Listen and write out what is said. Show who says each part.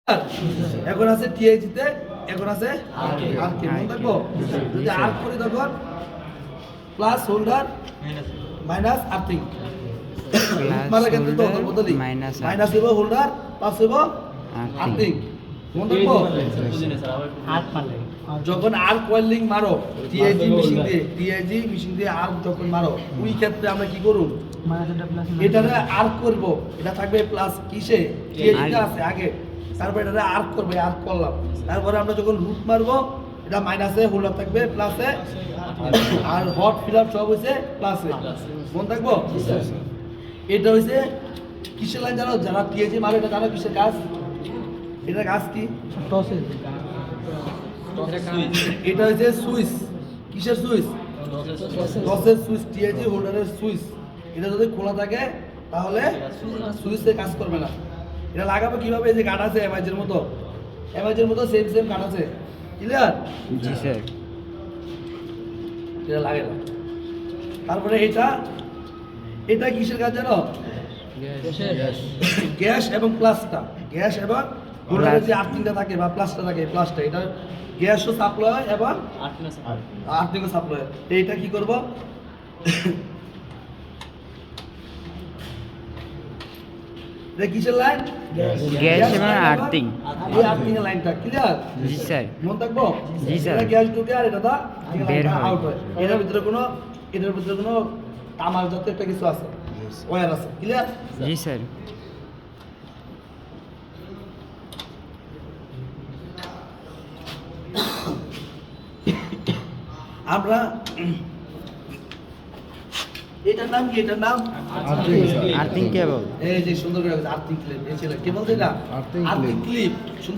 Speaker 1: এখন আছে টিআইজি তে, এখন আছে আরকে মনে থাকবো। যদি আর্ক করি তখন প্লাস হোল্ডার মাইনাস আর্থিং, মানে কিন্তু তো বদলি মাইনাস হইব হোল্ডার প্লাস হইব আর্থিং মনে থাকবো। যখন আর্ক ওয়েল্ডিং মারো টিআইজি মেশিন দিয়ে আর্ক যখন মারো ওই ক্ষেত্রে আমরা কি করব, এটারে আর্ক করব, এটা থাকবে প্লাস কিসে টিআইজিটা আছে আগে, তারপর এটা আর্ক করবে, আর্ক করলাম, তারপরে আমরা যখন রুট মারবো এটা মাইনাসে হোল্ডার থাকবে প্লাসে, আর হট ফিল আপ সব হইছে প্লাসে মনে থাকবো। এটা হইছে কিসের লাইন জানো, যারা টিআইজি মারে এটা জানো কিসের কাজ, এটা কাজ কি টসের, এটা হইছে সুইচ, কিসের সুইচ, টসের সুইচ, টিআইজি হোল্ডারের সুইচ। এটা যদি খোলা থাকে তাহলে সুইচে কাজ করবে না। এটা লাগাবো কিভাবে, এই যে কাট আছে এমআইজের মতো, এমআইজের মতো সেম কাট আছে, ক্লিয়ার?
Speaker 2: জি স্যার।
Speaker 1: এটা লাগে না। তারপরে এটা কিসের কাজ জানো, গ্যাস এবং প্লাসটা, গ্যাস এবং হোল্ডারের যে আর্থিংটা থাকে বা প্লাসটা থাকে, প্লাসটা এটা গ্যাসও সাপ্লাই হয় এবং আর্থিংও সাপ্লাই হয়। এইটা কি করব, এটা কিসের লাইন,
Speaker 2: গ্যাস এবং আর্থিং,
Speaker 1: এই আর্থিং এর লাইনটা ক্লিয়ার?
Speaker 2: জি স্যার।
Speaker 1: মনে থাকবো।
Speaker 2: জি স্যার।
Speaker 1: এটা গ্যাস ঢুকে আর এটা
Speaker 2: বের হয়।
Speaker 1: আউট হয়। এটার ভিতরে কোনো তামার জাতীয় একটা কিছু আছে, ওয়্যার আছে, ক্লিয়ার?
Speaker 2: জি স্যার।
Speaker 1: আমরা এটার নাম কি, এটার নাম
Speaker 2: আর্থিং কেবল।
Speaker 1: এই যে সুন্দর করে আর্থিং ক্লিপ, এই ছিল কেবল যেটা আর্থিং ক্লিপ সুন্দর।